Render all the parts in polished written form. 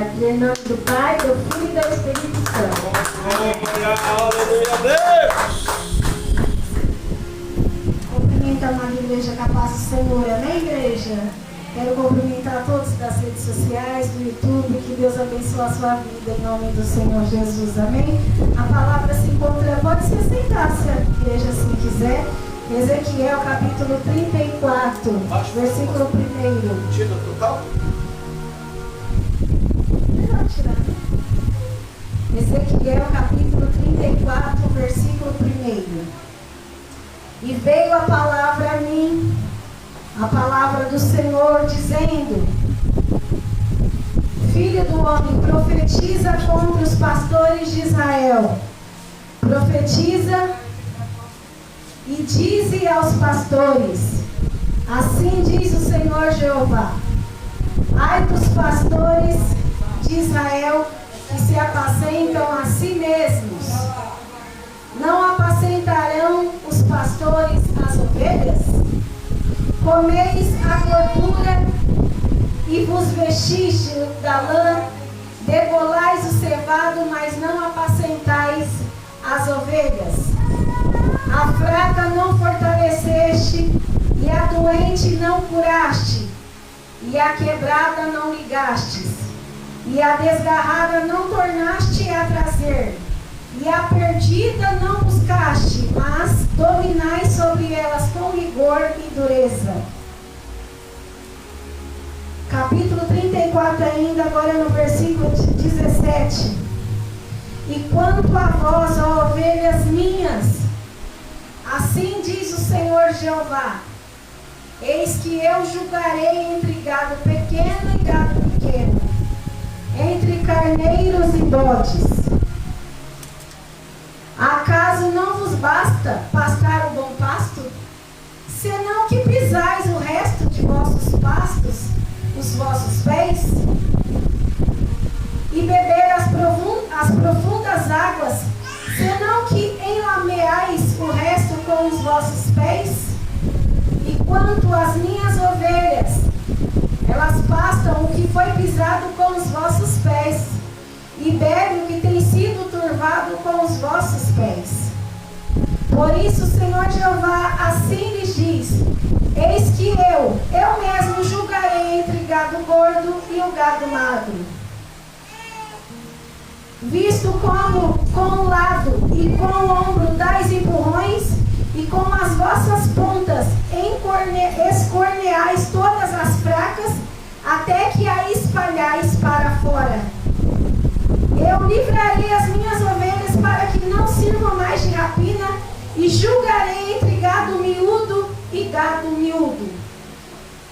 Em nome do Pai, do Filho e do Espírito Santo. Aleluia, Deus! Cumprimento a amada igreja com a paz do Senhor. Amém, igreja? Quero cumprimentar todos das redes sociais, do YouTube. Que Deus abençoe a sua vida em nome do Senhor Jesus. Amém? A palavra se encontra, pode se sentar se a igreja assim quiser. Ezequiel capítulo 34, versículo 1. Tira total? Não, tirar. Ezequiel capítulo 34, versículo 1. E veio a palavra a mim, a palavra do Senhor, dizendo: Filho do homem, profetiza contra os pastores de Israel. Profetiza e dize aos pastores: assim diz o Senhor Jeová: ai dos pastores de Israel que se apacentam a si mesmos. Não apacentarão os pastores as ovelhas? Comeis a gordura e vos vestis da lã, degolais o cevado, mas não apacentais as ovelhas. A fraca não fortaleceste, e a doente não curaste, e a quebrada não ligastes, e a desgarrada não tornaste a trazer, e a perdida não buscaste, mas dominai sobre elas com rigor e dureza. Capítulo 34 ainda, agora no versículo 17. E quanto a vós, ó ovelhas minhas, assim diz o Senhor Jeová: eis que eu julgarei entre gado pequeno e gado pequeno, entre carneiros e bodes. Acaso não vos basta pastar o bom pasto? Senão que pisais o resto de vossos pastos, os vossos pés? E beber as profundas águas, senão que enlameais o resto com os vossos pés? E quanto às minhas ovelhas, elas pastam o que foi pisado com os vossos pés, e bebem o que tem sido turvado com os vossos pés. Por isso o Senhor Jeová assim lhes diz: eis que eu mesmo julgarei entre gado gordo e o gado magro. Visto como com o lado e com o ombro dais empurrões, e com as vossas pontas escorneais todas as fracas, até que a espalhais para fora. Eu livrarei as minhas ovelhas para que não sirvam mais de rapina, e julgarei entre gado miúdo e gado miúdo.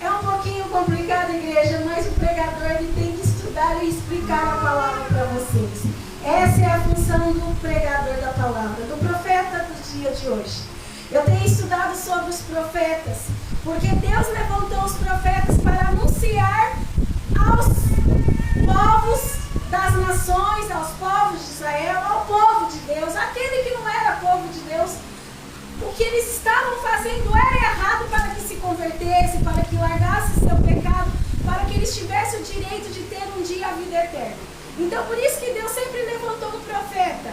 É um pouquinho complicado, igreja, mas o pregador ele tem que estudar e explicar a palavra para vocês. Essa é a função do pregador da palavra, do profeta do dia de hoje. Eu tenho estudado sobre os profetas, porque Deus levantou os profetas para anunciar aos povos das nações, aos povos de Israel, ao povo de Deus, aquele que não era povo de Deus. O que eles estavam fazendo era errado, para que se convertesse, para que largasse seu pecado, para que eles tivessem o direito de ter um dia a vida eterna. Então por isso que Deus sempre levantou um profeta.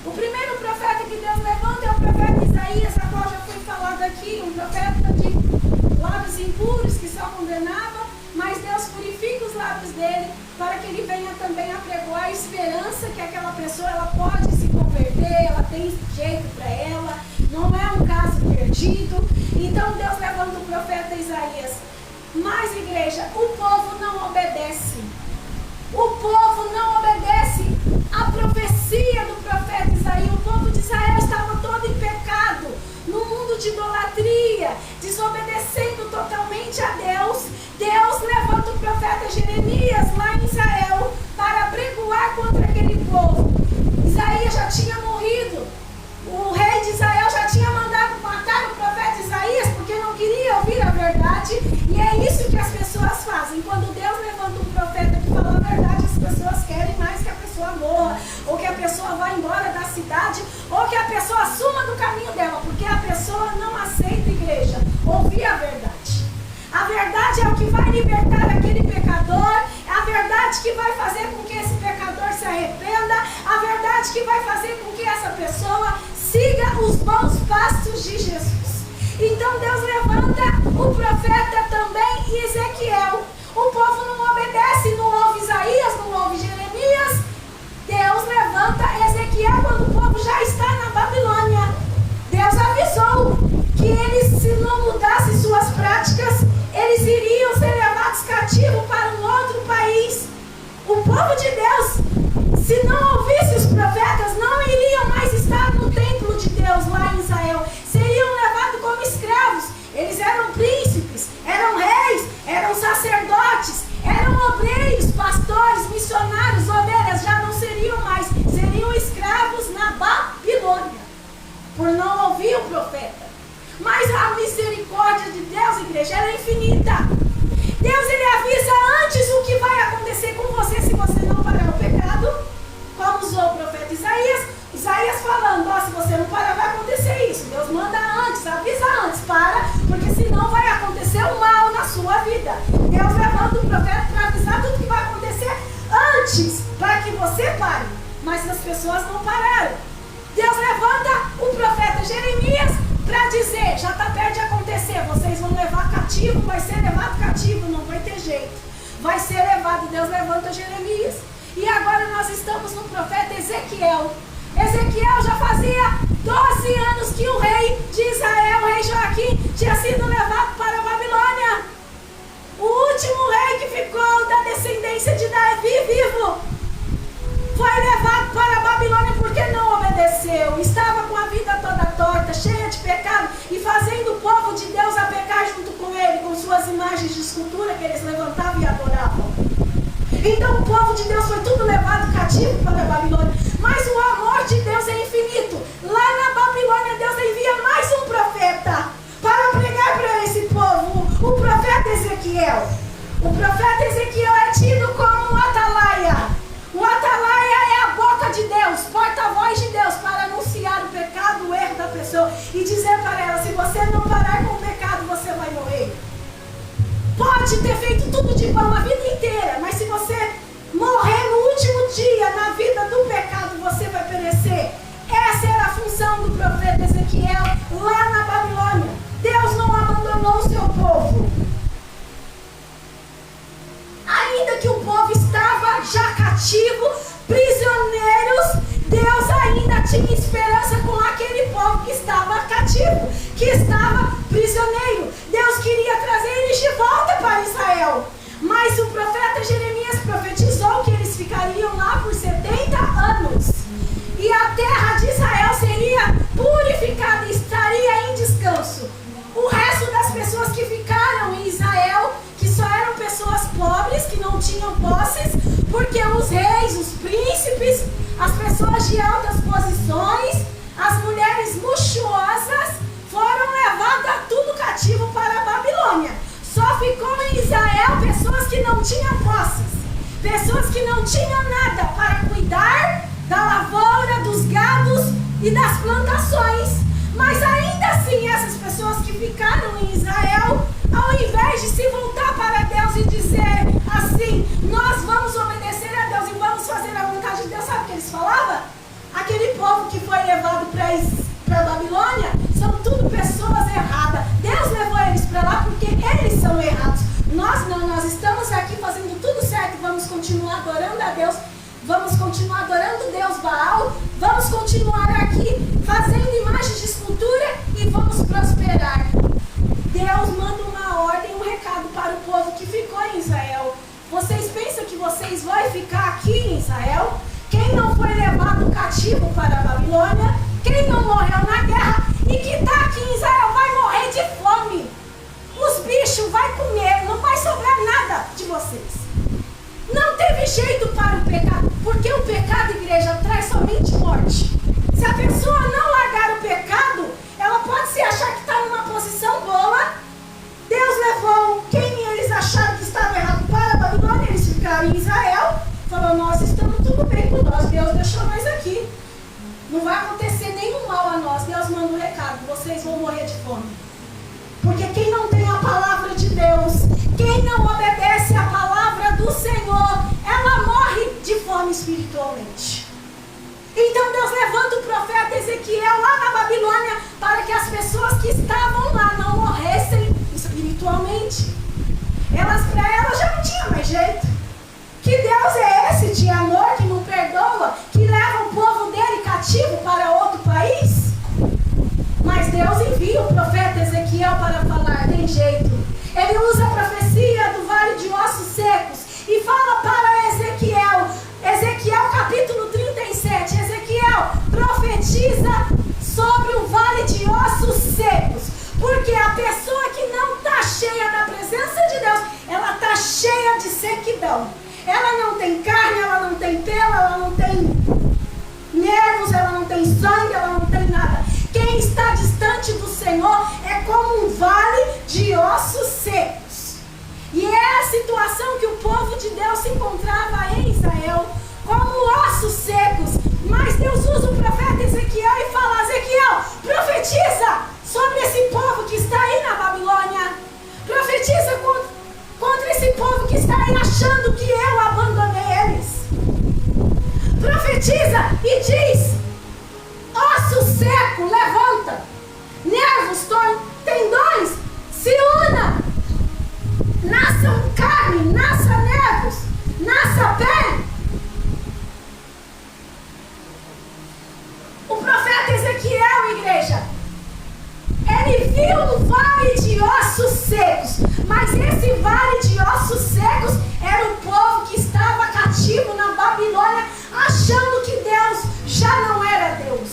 O primeiro profeta que Deus levanta é o profeta Isaías, a qual já foi falado aqui, um profeta de lábios impuros que só condenava, mas Deus purifica os lábios dele para que ele venha também apregoar a esperança que aquela pessoa ela pode se converter, ela tem jeito para ela, não é um caso perdido. Então Deus levanta o profeta Isaías. Mas, igreja, o povo não obedece. O povo não obedece à profecia do profeta Isaías. O povo de Israel estava todo em pecado, no mundo de idolatria, desobedecendo totalmente a Deus. Deus levanta o profeta Jeremias lá em Israel para apregoar contra aquele povo. Isaías já tinha morrido. O rei de Israel já tinha mandado matar o profeta Isaías porque não queria ouvir a verdade. E é isso que as pessoas fazem. Quando Deus levanta um profeta que fala a verdade, as pessoas querem mais que a pessoa morra, ou que a pessoa vá embora da cidade, ou que a pessoa suma do caminho dela, porque a pessoa não aceita, igreja, ouvir a verdade. A verdade é o que vai libertar aquele pecador, a verdade verdade que vai fazer com que esse pecador se arrependa, a verdade que vai fazer com que essa pessoa siga os bons passos de Jesus. Então Deus levanta o profeta também, Ezequiel. O povo não obedece, não ouve Isaías, não ouve Jeremias. Deus levanta Ezequiel quando o povo já está na Babilônia. Deus avisou que eles, se não mudassem suas práticas, eles iriam ser levados cativos para um outro país. O povo de Deus, se não ouvisse os profetas, não iriam mais estar no templo de Deus lá em Israel. Seriam levados como escravos. Eles eram príncipes, eram reis, eram sacerdotes, eram obreiros, pastores, missionários, ovelhas. Já não seriam mais, seriam escravos na Babilônia, por não ouvir o profeta. Mas a misericórdia de Deus, igreja, ela é infinita. Deus, ele avisa antes o que vai acontecer com você se você não parar o pecado, como usou o profeta Isaías. Isaías falando, ó, se você não parar vai acontecer isso. Deus manda antes, avisa antes, para, porque senão vai acontecer o mal na sua vida. Deus levanta o profeta para avisar tudo que vai acontecer antes, para que você pare. Mas as pessoas não pararam. Deus levanta o profeta Jeremias para dizer, já está perto de acontecer, vocês vão levar cativo, vai ser levado cativo, não vai ter jeito. Vai ser levado, Deus levanta Jeremias. E agora nós estamos no profeta Ezequiel. Ezequiel já fazia 12 anos que o rei de Israel, o rei Joaquim, tinha sido levado para a Babilônia. O último rei que ficou da descendência de Davi vivo foi levado para a Babilônia porque não obedeceu. Estava com a vida toda torta, cheia de pecado e fazendo o povo de Deus a pecar junto com ele, com suas imagens de escultura que eles levantavam e adoravam. Então o povo de Deus foi tudo levado cativo para a Babilônia. Mas o amor de Deus é infinito. Lá na Babilônia Deus envia mais um profeta para pregar para esse povo, o profeta Ezequiel. O profeta Ezequiel é tido como um atalaia. O atalaia é a boca de Deus, porta-voz de Deus, para anunciar o pecado, o erro da pessoa e dizer para ela, se você não parar com o pecado, você vai morrer. Pode ter feito tudo de bom a vida inteira, mas se você morrer no último dia, na vida do pecado, você vai perecer. Essa era a função do profeta Ezequiel lá na Babilônia. Deus não abandonou o seu povo. Ainda que o povo estava já cativo, prisioneiros, Deus ainda tinha esperança com aquele povo que estava cativo, que estava prisioneiro. Deus queria trazer eles de volta para Israel. Mas o profeta Jeremias profetizou que eles ficariam lá por 70 anos. E a terra de Israel seria purificada e estaria em descanso. O resto das pessoas que ficaram em Israel, que só eram pessoas pobres, que não tinham posses, porque os reis, os príncipes, as pessoas de altas posições, as mulheres luxuosas, foram levadas tudo cativo para a Babilônia. Só ficou em Israel pessoas que não tinham posses, pessoas que não tinham nada para cuidar da lavoura, dos gados e das plantações. Mas ainda assim, essas pessoas que ficaram em Israel, ao invés de se voltar para Deus e dizer assim, nós vamos obedecer a Deus e vamos fazer a vontade de Deus, sabe o que eles falavam? Aquele povo que foi levado para a Babilônia são tudo pessoas erradas. Deus levou eles para lá porque eles são errados. Nós não, nós estamos aqui fazendo tudo certo, vamos continuar adorando a Deus, vamos continuar adorando Deus Baal, vamos continuar aqui fazendo imagens de escultura e vamos prosperar. Deus manda uma ordem, um recado para o povo que ficou em Israel. Vocês pensam que vocês vão ficar aqui em Israel? Quem não foi levado cativo para a Babilônia, quem não morreu na guerra e que está aqui em Israel vai morrer de fome. Os bichos vão comer, não vai sobrar nada de vocês. Não teve jeito para o pecado, porque o pecado, igreja, traz somente morte. Se a pessoa não largar o pecado, ela pode se achar que está numa posição boa. Deus levou quem eles acharam que estava errado para a Babilônia, eles ficaram em Israel, falou, nós estamos tudo bem com nós, Deus deixou nós aqui. Não vai acontecer nenhum mal a nós. Deus manda um recado, vocês vão morrer de fome. Porque quem não tem a palavra de Deus, quem não obedece a palavra do Senhor, ela espiritualmente. Então Deus levanta o profeta Ezequiel lá na Babilônia para que as pessoas que estavam lá não morressem espiritualmente. Para elas já não tinha mais jeito. Que Deus é esse de amor que não perdoa, que leva o povo dele cativo para outro país? Mas Deus envia o profeta Ezequiel para falar, tem jeito. Ele usa a profecia do vale de ossos secos e fala para Ezequiel, Ezequiel capítulo 37, Ezequiel profetiza sobre o vale de ossos secos, porque a pessoa que não está cheia da presença de Deus, ela está cheia de sequidão. Ela não tem carne, ela não tem pelo, ela não tem nervos, ela não tem sangue, ela não tem nada. Quem está distante do Senhor é como um vale de ossos secos. E é a situação que o povo de Deus se encontrava em Israel, como ossos secos. Mas Deus usa o profeta Ezequiel e fala, Ezequiel, profetiza sobre esse povo que está aí na Babilônia. Profetiza contra esse povo que está aí achando que eu abandonei eles. Profetiza e diz, osso seco, levanta. Nervos, tendões, se una. Nasçam carne, nasça nervos, nasça pele. O profeta Ezequiel, igreja, ele viu um vale de ossos secos, mas esse vale de ossos secos era o povo que estava cativo na Babilônia, achando que Deus já não era Deus,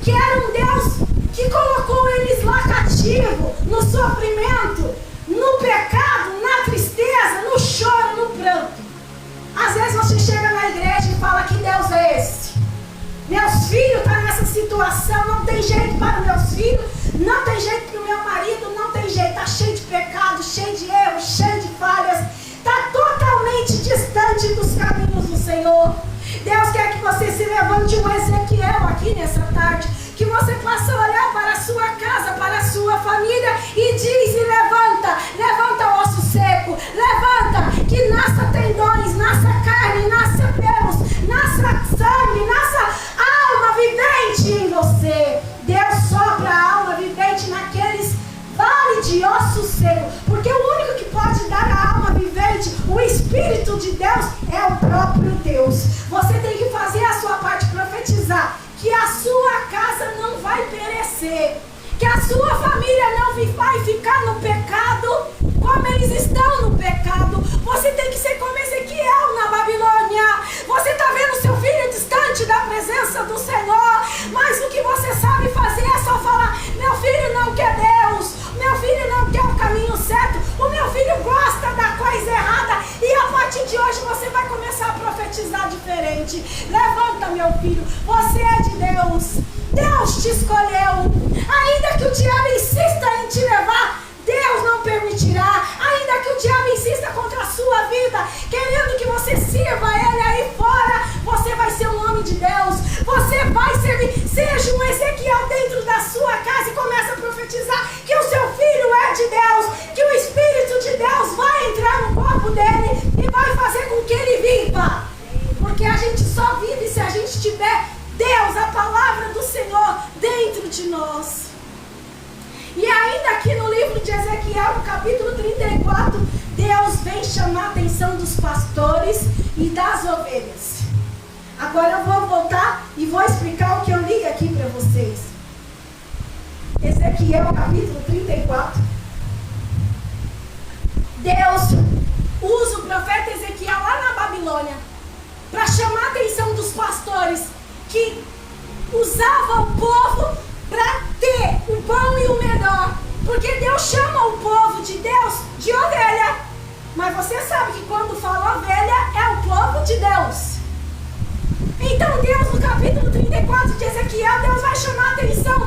que era um Deus que colocou eles lá cativo, no sofrimento, no pecado, na tristeza, no choro, no pranto. Às vezes você chega na igreja e fala, que Deus é esse? Meus filhos estão nessa situação, não tem jeito para meus filhos, não tem jeito para o meu marido, não tem jeito, está cheio de pecado, cheio de erros, cheio de falhas, está totalmente distante dos caminhos do Senhor. Deus quer que você se levante um Ezequiel aqui nessa tarde, que você possa olhar para a sua casa, para a sua família e diz, e levanta osso seco, levanta, que nasça tendões, nasça carne, nasça pelos, nasça sangue, nasça alma vivente em você. Deus sopra a alma vivente naqueles vale de ossos secos, porque o único que pode dar a alma vivente, o Espírito de Deus, é o próprio Deus. Você tem que fazer a sua parte, profetizar que a sua casa não vai perecer, que a sua família não vai ficar no pecado como eles estão no pecado. Você tem que ser como Ezequiel na Babilônia. Você está vendo seu filho distante da presença do Senhor, mas o que você sabe fazer é só falar, meu filho não quer Deus, meu filho não quer o caminho certo, o meu filho gosta da coisa errada, e a partir de hoje você vai começar a profetizar diferente. Levanta, meu filho, você é de Deus, Deus te escolheu. Ainda que o diabo insista em te levar, Deus não permitirá. Ainda que o diabo insista contra a sua vida, querendo que você sirva a Ele aí fora, você vai ser um homem de Deus, você vai servir. Seja um Ezequiel dentro da sua casa e comece a profetizar que o seu filho é de Deus, que o Espírito de Deus vai entrar no corpo dele e vai fazer com que ele viva, porque a gente só vive se a gente tiver Deus, a palavra do Senhor dentro de nós. E ainda aqui no livro de Ezequiel, no capítulo 34, Deus vem chamar a atenção dos pastores e das ovelhas. Agora eu vou voltar e vou explicar o que eu li aqui para vocês. Ezequiel, capítulo 34. Deus usa o profeta Ezequiel lá na Babilônia para chamar a atenção dos pastores que usavam o povo para ter o bom e o melhor, porque Deus chama o povo de Deus de ovelha, mas você sabe que quando fala ovelha é o povo de Deus. Então Deus, no capítulo 34 de Ezequiel, Deus vai chamar a atenção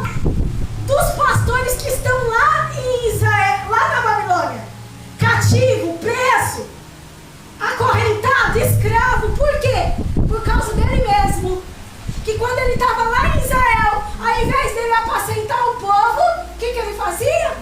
dos pastores que estão lá em Israel, lá na Babilônia, cativo, preso, acorrentado, escravo. Por quê? Por causa dele mesmo, que quando ele estava lá em Israel, ao invés dele apacentar o povo, o que ele fazia?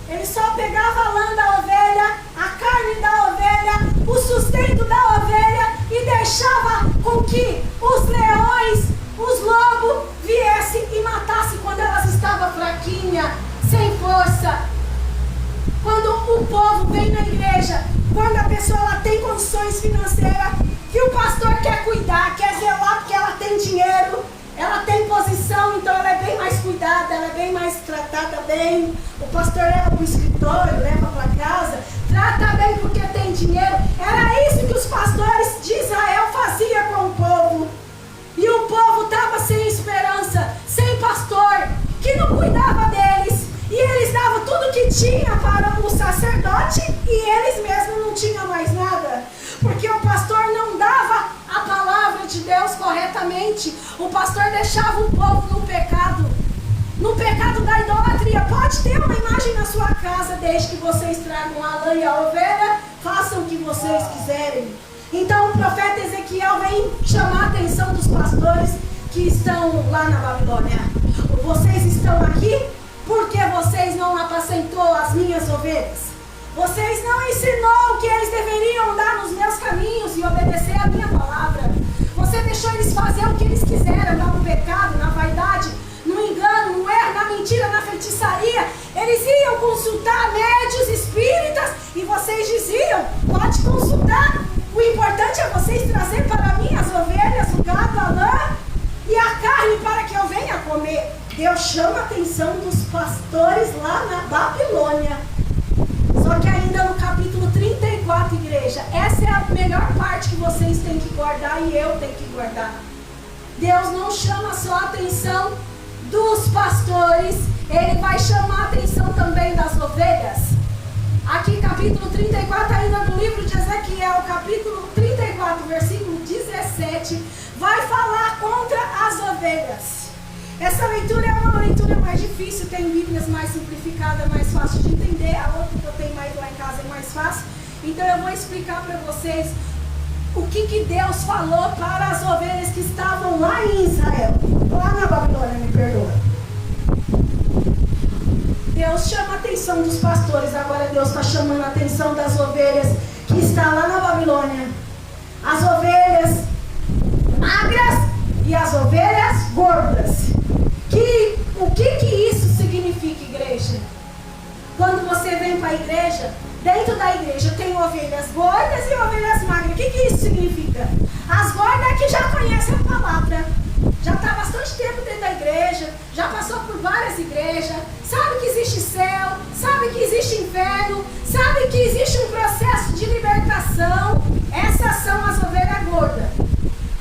Ele só pegava a lã da ovelha, a carne da ovelha, o sustento da ovelha e deixava com que os leões, os lobos viessem e matassem quando elas estavam fraquinhas, sem força. Quando o povo vem na igreja, quando a pessoa ela tem condições financeiras, que o pastor quer cuidar, quer zelar porque ela tem dinheiro, ela tem posição, então ela é bem mais cuidada, ela é bem mais tratada bem. O pastor leva para o escritório, leva para casa, trata bem porque tem dinheiro. Era isso que os pastores de Israel faziam com o povo. E o povo estava sem esperança, sem pastor, que não cuidava deles. E eles davam tudo que tinha para o sacerdote e eles mesmos não tinham mais nada. Porque o pastor não dava a palavra de Deus corretamente. O pastor deixava o povo no pecado da idolatria. Pode ter uma imagem na sua casa, desde que vocês tragam a lã e a ovelha, façam o que vocês quiserem. Então o profeta Ezequiel vem chamar a atenção dos pastores que estão lá na Babilônia. Vocês estão aqui porque vocês não apacentou as minhas ovelhas. Vocês não ensinou que eles deveriam andar nos meus caminhos e obedecer a minha palavra. Você deixou eles fazer o que eles quiseram, andar no pecado, na vaidade, no engano, no erro, na mentira, na feitiçaria. Eles iam consultar médios espíritas e vocês diziam, pode consultar. O importante é vocês trazer para mim as ovelhas, o gado, a lã e a carne para que eu venha comer. Deus chama a atenção dos pastores lá na Babilônia. Só que ainda no capítulo 34, igreja, essa é a melhor parte que vocês têm que guardar e eu tenho que guardar. Deus não chama só a atenção dos pastores, Ele vai chamar a atenção também das ovelhas. Aqui capítulo 34, ainda do livro de Ezequiel, capítulo 34, versículo 17, vai falar contra as ovelhas. Essa leitura é uma leitura mais difícil, tem bíblias mais simplificadas, mais fácil de entender. A outra que eu tenho mais lá em casa é mais fácil. Então eu vou explicar para vocês o que Deus falou para as ovelhas que estavam lá em Israel. Lá na Babilônia, me perdoa. Deus chama a atenção dos pastores, agora Deus está chamando a atenção das ovelhas que estão lá na Babilônia. As ovelhas magras e as ovelhas gordas. O que isso significa, igreja? Quando você vem para a igreja, dentro da igreja tem ovelhas gordas e ovelhas magras. O que isso significa? As gordas é que já conhecem a palavra, já está há bastante tempo dentro da igreja, já passou por várias igrejas, sabe que existe céu, sabe que existe inferno, sabe que existe um processo de libertação. Essas são as ovelhas gordas.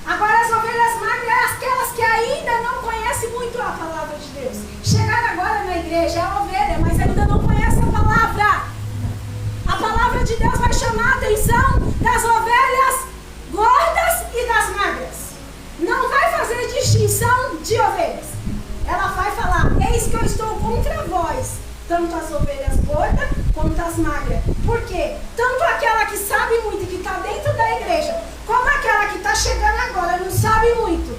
Agora as ovelhas magras é aquelas que ainda não conhecem muito a palavra de Deus. Chegaram agora na igreja, é ovelha, mas ainda não conhece a palavra. A palavra de Deus vai chamar a atenção das ovelhas gordas e das magras. Não vai fazer distinção de ovelhas. Ela vai falar, eis que eu estou contra vós, tanto as ovelhas gordas quanto as magras. Por quê? Tanto aquela que sabe muito e que está dentro da igreja, como aquela que está chegando agora, não sabe muito,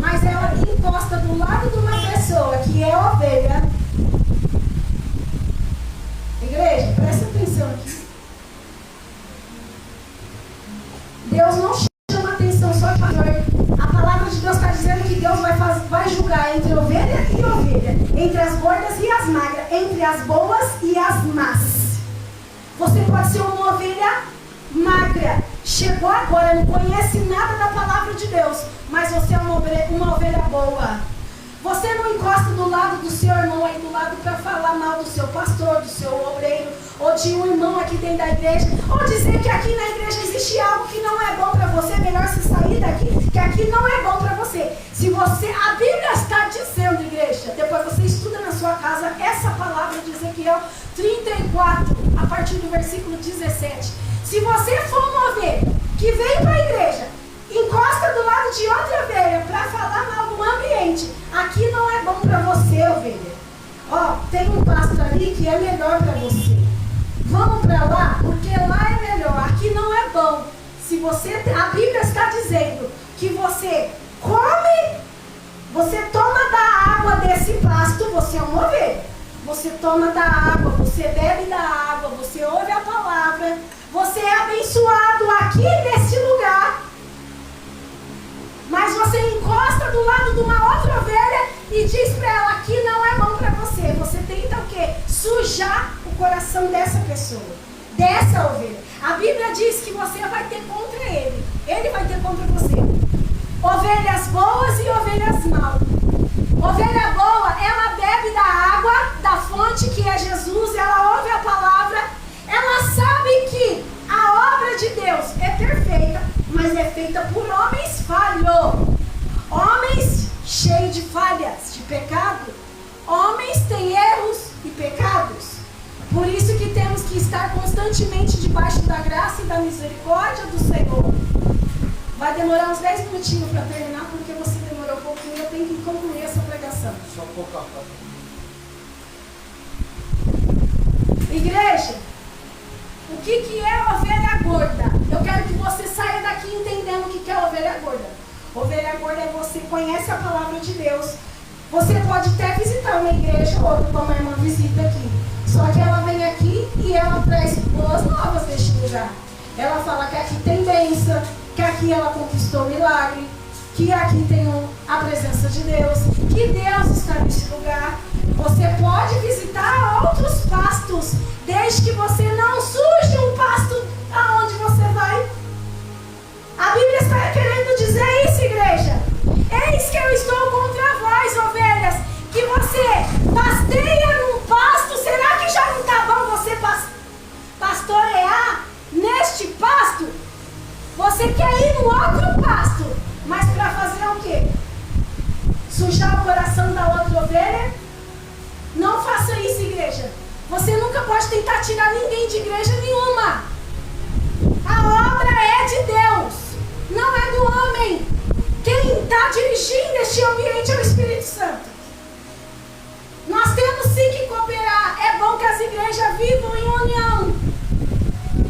mas ela encosta do lado de uma pessoa que é ovelha. Igreja, presta atenção aqui. Deus não chama atenção só de pastor. A palavra de Deus está dizendo que Deus vai julgar entre ovelha e ovelha, entre as gordas e as magras, entre as boas e as más. Você pode ser uma ovelha magra, chegou agora, não conhece nada da palavra de Deus, mas você é uma ovelha boa. Você não encosta do lado do seu irmão aí do lado para falar mal do seu pastor, do seu obreiro, ou de um irmão aqui dentro da igreja, ou dizer que aqui na igreja existe algo que não é bom para você, melhor você sair daqui, que aqui não é bom para você. Se você, a Bíblia está dizendo, igreja, depois você estuda na sua casa essa palavra de Ezequiel 34, a partir do versículo 17. Se você for uma ovelha que vem para a igreja, encosta do lado de outra ovelha para falar mal do ambiente, aqui não é bom para você, ovelha. Ó, tem um pasto ali que é melhor para você. Vamos para lá, porque lá é melhor. Aqui não é bom. Se você, a Bíblia está dizendo que você come, você toma da água desse pasto, você é uma ovelha. Você toma da água, você bebe da água, você ouve a palavra, você é abençoado aqui nesse lugar. sujar o coração dessa pessoa, dessa ovelha. A Bíblia diz que você vai ter contra ele. Ele vai ter contra você. Ovelhas boas e ovelhas maus. Ovelha boa, ela bebe da água, da fonte que é Jesus, ela ouve a palavra, ela sabe que a obra de Deus é perfeita, mas é feita por homens falhos. Homens cheios de falhas, de pecado. Homens têm erros e pecados. Por isso que temos que estar constantemente debaixo da graça e da misericórdia do Senhor. Vai demorar uns 10 minutinhos para terminar, porque você demorou um pouquinho, eu tenho que concluir essa pregação. Só um pouco. Igreja, o que é ovelha gorda? Eu quero que você saia daqui entendendo o que é ovelha gorda. Ovelha gorda é você conhece a palavra de Deus. Você pode até visitar uma igreja ou outra, como a irmã visita aqui. Só que ela vem aqui e ela traz boas novas deste lugar. Ela fala que aqui tem bênção, que aqui ela conquistou milagre, que aqui tem a presença de Deus, que Deus está neste lugar. Você pode visitar outros pastos, desde que você não suje um pasto aonde você vai. A Bíblia está querendo dizer isso, igreja. Eis que eu estou contra vós, ovelhas, que você pasteia num pasto. Será que já não está bom você pastorear neste pasto? Você quer ir no outro pasto, mas para fazer o quê? Sujar o coração da outra ovelha? Não faça isso, igreja. Você nunca pode tentar tirar ninguém de igreja nenhuma. A obra é de Deus, não é do homem. Quem está dirigindo este ambiente é o Espírito Santo. Nós temos sim que cooperar. É bom que as igrejas vivam em união.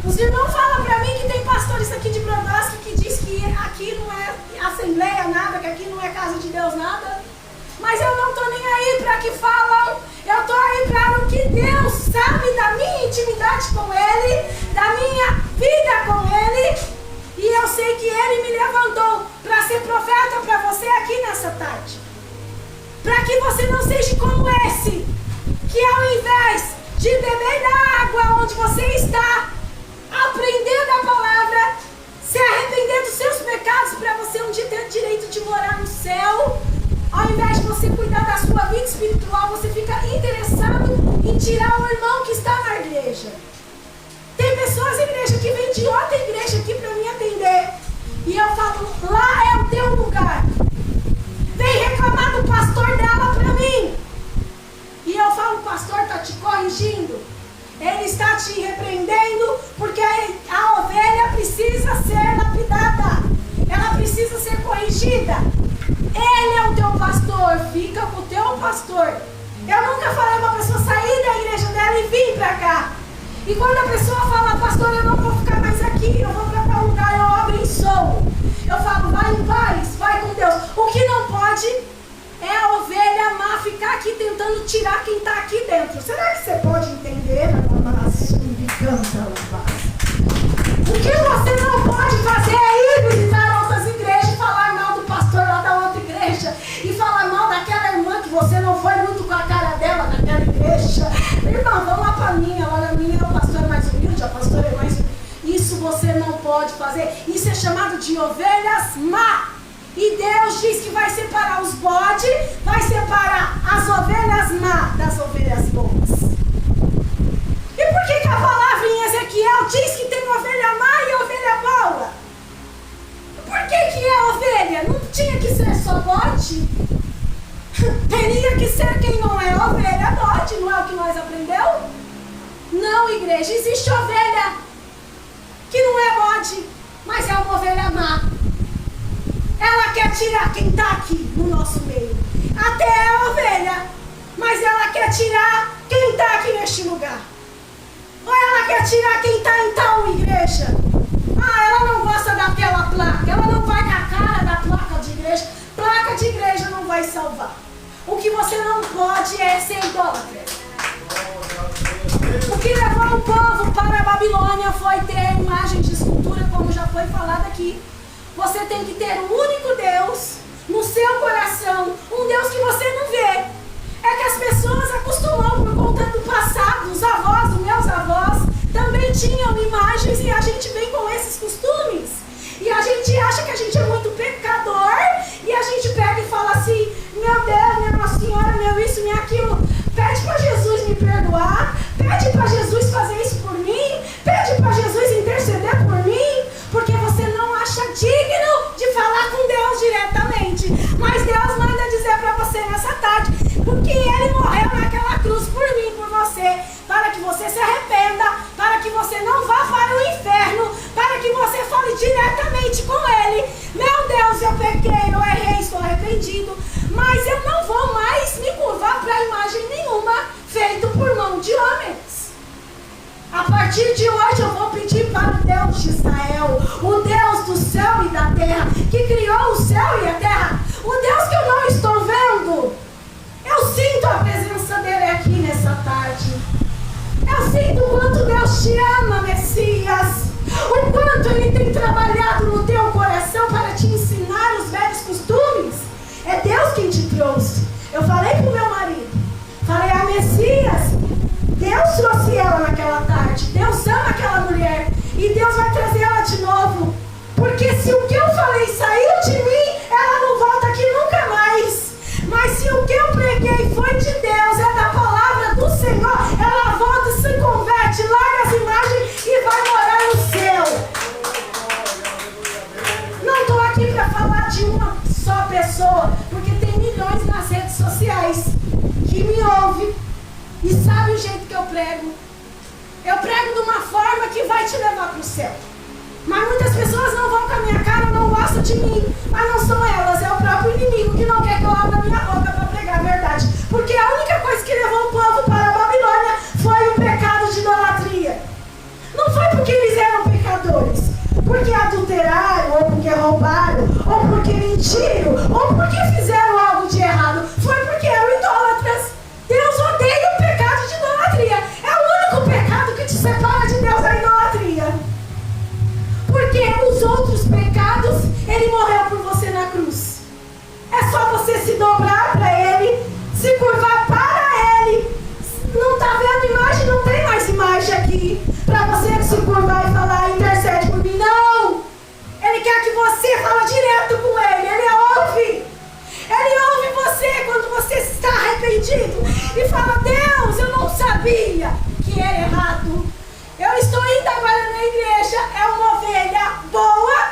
Os irmãos falam para mim que tem pastores aqui de Brodowski que diz que aqui não é assembleia nada, que aqui não é casa de Deus nada. Mas eu não estou nem aí para que falam. Eu estou aí para o que Deus sabe da minha intimidade com Ele, da minha vida com Ele. E eu sei que Ele me levantou para ser profeta para você aqui nessa tarde. Para que você não seja como esse, que ao invés de beber da água onde você está, aprender da palavra, se arrepender dos seus pecados para você um dia ter direito de morar no céu, ao invés de você cuidar da sua vida espiritual, você fica interessado em tirar o irmão que está na igreja. Tem pessoas, igreja, que vêm de outra igreja aqui para me atender. E eu falo, lá é o teu lugar. Vem reclamar do pastor dela para mim. E eu falo, o pastor está te corrigindo. Ele está te repreendendo porque a ovelha precisa ser lapidada. Ela precisa ser corrigida. Ele é o teu pastor, fica com o teu pastor. Eu nunca falei para a pessoa sair da igreja dela e vir para cá. E quando a pessoa fala, pastor, eu não vou ficar mais aqui, eu vou para tal lugar, eu abençoo. Eu falo, vai em paz, vai com Deus. O que não pode é a ovelha má ficar aqui tentando tirar quem está aqui dentro. Será que você pode entender? O que você não pode fazer é ir visitar outras igrejas e falar mal do pastor lá da outra igreja e falar mal daquela irmã que você não foi muito com a cara dela naquela igreja. Irmão, vamos lá para mim, olha, a minha, o pastor é mais humilde, a pastora é mais humilde. Isso você não pode fazer. Isso é chamado de ovelhas má. E Deus diz que vai separar os bodes, vai separar as ovelhas má das ovelhas boas. E por que a palavra em Ezequiel diz que tem ovelha má e ovelha boa? Por que é ovelha? Não tinha que ser só bode? Teria que ser quem não é ovelha, bode, não é o que nós aprendemos? Não, igreja, existe ovelha que não é bode, mas é uma ovelha má. Ela quer tirar quem está aqui no nosso meio. Até é ovelha, mas ela quer tirar quem está aqui neste lugar. Ou ela quer tirar quem está em tal igreja. Ah, ela não gosta daquela placa, ela não vai na cara da placa de igreja. Placa de igreja não vai salvar. O que você não pode é ser idólatra. O que levou o povo para a Babilônia foi ter imagens de escultura, como já foi falado aqui. Você tem que ter um único Deus no seu coração, um Deus que você não vê. É que as pessoas acostumam por conta do passado os avós, os meus avós, também tinham imagens e a gente vem com esses costumes. E a gente acha que a gente é muito pecador e a gente pega e fala assim, meu Deus, minha Nossa Senhora, meu isso, meu aquilo. Pede para Jesus me perdoar, pede para Jesus fazer isso por mim, pede para Jesus interceder por mim, porque você não acha digno de falar com Deus diretamente. Mas Deus manda dizer para você nessa tarde, porque Ele morreu naquela cruz por mim, por você, para que você se arrependa, para que você não vá para o inferno, para que você fale diretamente com Ele. Meu Deus, eu pequei, eu errei, estou arrependido, mas eu não vou mais me curvar para imagem nenhuma feita por mão de homens. A partir de hoje eu vou pedir para o Deus de Israel, o Deus do céu e da terra, que criou o céu e a terra, o Deus que eu não estou vendo. Eu sinto a presença dele aqui nessa tarde. Eu sinto o quanto Deus te ama, Messias. O quanto Ele tem trabalhado no teu coração para te ensinar os velhos costumes. É Deus quem te trouxe. Eu falei para o meu marido, falei, Messias, Deus trouxe ela naquela tarde. Deus ama aquela mulher e Deus vai trazer ela de novo. Porque se o que eu falei saiu de mim, ela não volta aqui nunca mais. Mas se o que eu preguei foi de Deus, é da palavra do Senhor, ela volta, se converte, larga as imagens e vai morar no céu. Não estou aqui para falar de uma só pessoa, porque tem milhões nas redes sociais que me ouvem e sabem o jeito que eu prego. Eu prego de uma forma que vai te levar para o céu. Mas muitas pessoas não vão com a minha cara, não gostam de mim. Mas não são elas, é o próprio inimigo que não quer que eu abra minha boca para pregar a verdade. Porque a única coisa que levou o povo para a Babilônia foi o pecado de idolatria. Não foi porque eles eram pecadores, porque adulteraram, ou porque roubaram, ou porque mentiram, ou porque fizeram algo de errado. Foi porque eram idólatras. Deus odeia o pecado de idolatria. É o único pecado que te separa de Deus, a idolatria. Porque os outros pecados, Ele morreu por você na cruz. É só você se dobrar para Ele, se curvar para Ele. Não está vendo imagem? Não tem mais imagem aqui para você se curvar e falar, intercede por mim. Não! Ele quer que você fale direto com Ele. Ele ouve. Ele ouve você quando você está arrependido e fala, Deus, eu não sabia que era errado. Eu estou indo agora na igreja, é uma ovelha boa,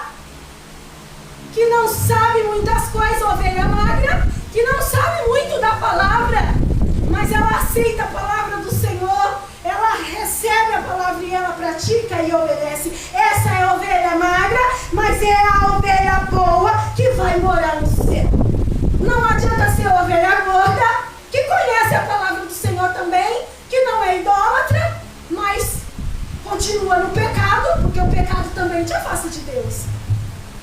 que não sabe muitas coisas, ovelha magra, que não sabe muito da palavra, mas ela aceita a palavra do Senhor, ela recebe a palavra e ela pratica e obedece. Essa é a ovelha magra, mas é a ovelha boa que vai morar no céu. Não adianta ser ovelha gorda, que conhece a palavra do Senhor também, que não é idólatra, mas continua no pecado, porque o pecado também te afasta de Deus.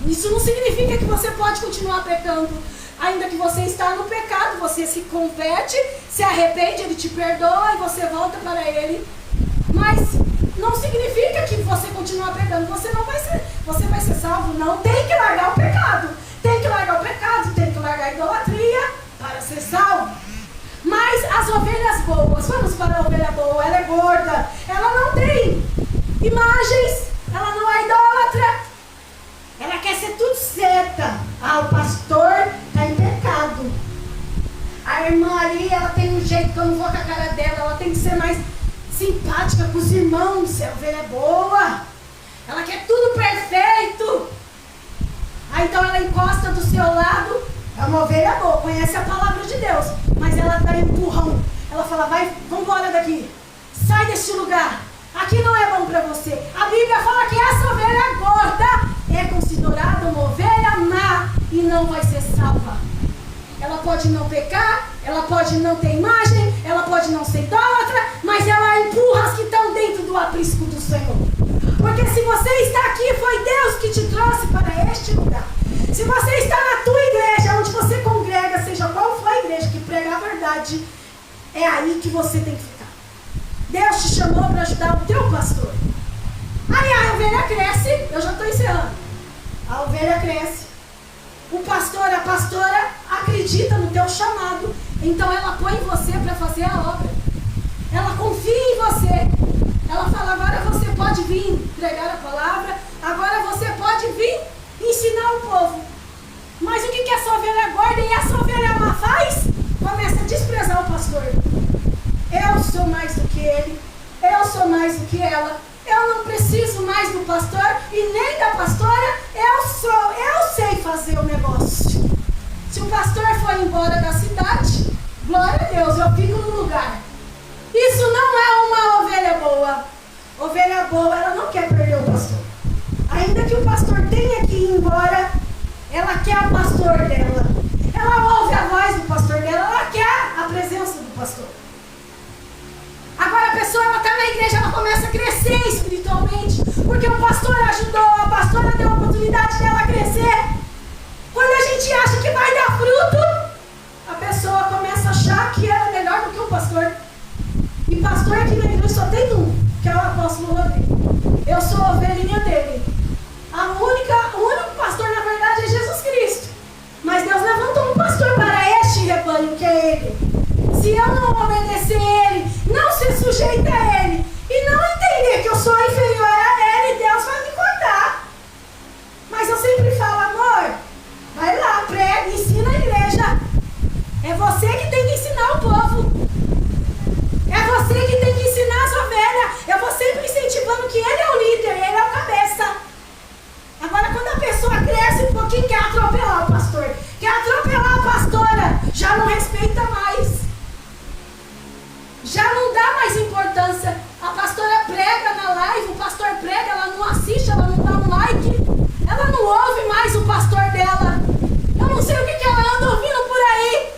Isso não significa que você pode continuar pecando. Ainda que você está no pecado, você se converte, se arrepende, Ele te perdoa e você volta para Ele. Mas não significa que você continua pecando. Você vai ser salvo. Não, tem que largar o pecado. Tem que largar o pecado, tem que largar a idolatria para ser salvo. Mas as ovelhas boas, vamos para a ovelha boa, ela é gorda, ela não tem imagens, ela não é idólatra, ela quer ser tudo certa. O pastor está em pecado. A irmã ali, ela tem um jeito que eu não vou com a cara dela, ela tem que ser mais simpática com os irmãos. A ovelha é boa, ela quer tudo perfeito. Então ela encosta do seu lado, é uma ovelha boa, conhece a palavra de Deus, mas ela dá empurrão. Ela fala, vai, vamos embora daqui, sai deste lugar, aqui não é bom para você. A Bíblia fala que essa ovelha gorda é considerada uma ovelha má e não vai ser salva. Ela pode não pecar, ela pode não ter imagem, ela pode não ser idólatra, mas ela empurra as que estão dentro do aprisco do Senhor. Porque se você está aqui, foi Deus que te trouxe para este lugar. Se você está na tua igreja, onde você congrega, seja qual for a igreja que prega a verdade, é aí que você tem que ficar. Deus te chamou para ajudar o teu pastor. Aí a ovelha cresce, eu já estou encerrando. A ovelha cresce. O pastor, a pastora acredita no teu chamado. Então ela põe você para fazer a obra. ela confia em você. Ela fala, agora você pode vir pregar a palavra, agora você pode vir ensinar o povo. Mas o que essa ovelha gorda e essa ovelha má faz? Começa a desprezar o pastor. Eu sou mais do que ele, eu sou mais do que ela, eu não preciso mais do pastor e nem da pastora, eu sei fazer o negócio. Se o pastor for embora da cidade, glória a Deus, eu fico no lugar. Isso não é uma ovelha boa. Ovelha boa, ela não quer perder o pastor. Ainda que o pastor tenha que ir embora, ela quer o pastor dela. Ela ouve a voz do pastor dela, ela quer a presença do pastor. Agora a pessoa está na igreja, ela começa a crescer espiritualmente, porque o pastor ajudou, a pastora deu a oportunidade dela crescer. Quando a gente acha que vai dar fruto, a pessoa começa a achar que ela é melhor do que o pastor. E pastor aqui na igreja só tem um, que é o apóstolo Rodrigo. Eu sou a ovelhinha dele. O único pastor, na verdade, é Jesus Cristo. Mas Deus levantou um pastor para este rebanho, que é ele. Se eu não obedecer a ele, não ser sujeita a ele, e não entender que eu sou inferior a ele, Deus vai me cortar. Mas eu sempre falo, amor, vai lá, prega, ensina a igreja. É você que tem que ensinar o povo. É você que tem que ensinar as ovelhas. Eu vou sempre incentivando que ele é o líder, ele é o cabeça. Agora, quando a pessoa cresce um pouquinho, quer atropelar o pastor, quer atropelar a pastora, já não respeita mais. Já não dá mais importância. A pastora prega na live, o pastor prega, ela não assiste, ela não dá um like, ela não ouve mais o pastor dela. Eu não sei o que ela anda ouvindo por aí.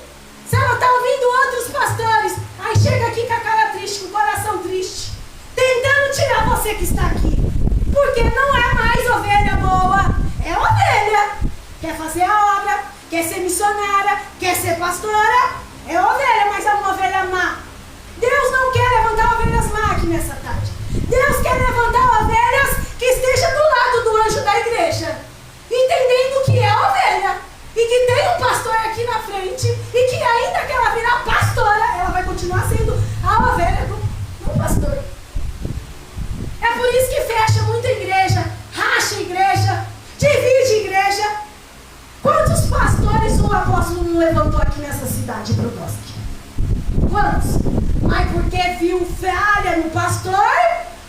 Se ela está ouvindo outros pastores, aí chega aqui com a cara triste, com o coração triste, tentando tirar você que está aqui. Porque não é mais ovelha boa, é ovelha. Quer fazer a obra, quer ser missionária, quer ser pastora, é ovelha, mas é uma ovelha má. Deus não quer levantar ovelhas má aqui nessa tarde. Deus quer levantar ovelhas que estejam do lado do anjo da igreja, entendendo que é ovelha e que tem um pastor aqui na frente e que ainda que ela virar pastora, ela vai continuar sendo a ovelha do pastor. É por isso que fecha muita igreja, racha igreja, divide igreja. Quantos pastores o apóstolo não levantou aqui nessa cidade para o bosque? Quantos? Mas porque viu falha no pastor,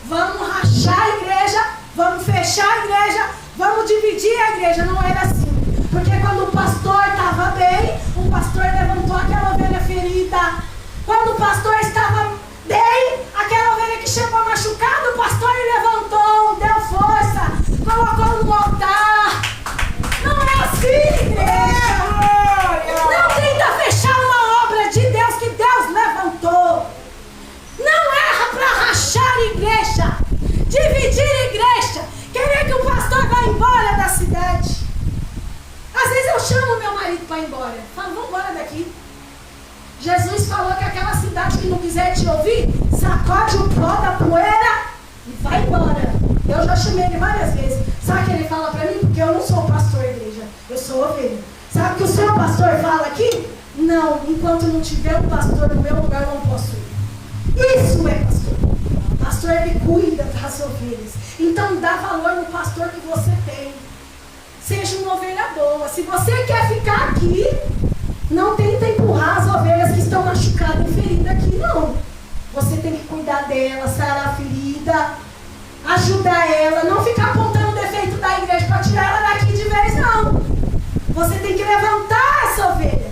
vamos rachar a igreja, vamos fechar a igreja, vamos dividir a igreja. Não era assim. Porque quando o pastor estava bem, o pastor levantou aquela ovelha ferida. Quando o pastor estava bem, aquela ovelha que chegou machucada, o pastor levantou, deu força, colocou no altar. Não é assim, igreja. Não tenta fechar uma obra de Deus que Deus levantou. Não erra para rachar a igreja, dividir a igreja, querer que o pastor vá embora da cidade. Às vezes eu chamo meu marido para ir embora. Falo, vamos embora daqui. Jesus falou que aquela cidade que não quiser te ouvir, sacode o pó da poeira e vai embora. Eu já chamei ele várias vezes. Sabe o que ele fala para mim? Porque eu não sou pastor da igreja, eu sou ovelha. Sabe o que o seu pastor fala aqui? Não, enquanto não tiver um pastor no meu lugar, eu não posso ir. Isso é pastor. O pastor, ele cuida das ovelhas. Então dá valor no pastor que você tem. Seja uma ovelha boa. Se você quer ficar aqui, não tenta empurrar as ovelhas que estão machucadas e feridas aqui, não. Você tem que cuidar dela, sarar a ferida, ajudar ela, não ficar apontando o defeito da igreja para tirar ela daqui de vez, não. Você tem que levantar essa ovelha,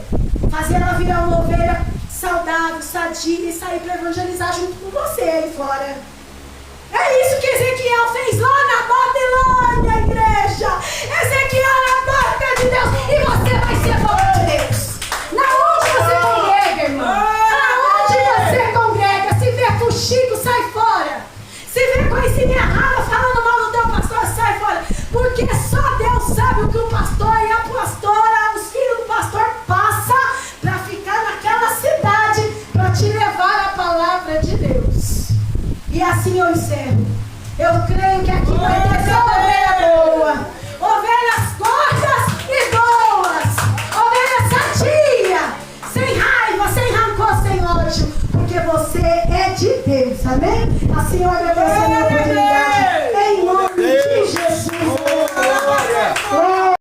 fazer ela virar uma ovelha saudável, sadia e sair para evangelizar junto com você aí fora. É isso que Ezequiel fez lá na Babilônia, igreja. Ezequiel na porta de Deus e você vai ser povo de Deus. Na onde você congrega, irmão? Na onde você congrega? Se vê fuxico, sai fora. Se vê coisinha errada falando mal do teu pastor, sai fora. Porque só Deus sabe o que o pastor e a pastora, os filhos do pastor passam para ficar naquela cidade, para te levar a palavra de Deus. E assim eu encerro. Eu creio que aqui vai ter só ovelha boa, ovelhas gordas e boas, ovelha sadia, sem raiva, sem rancor, sem ódio, porque você é de Amém? A senhora agradece a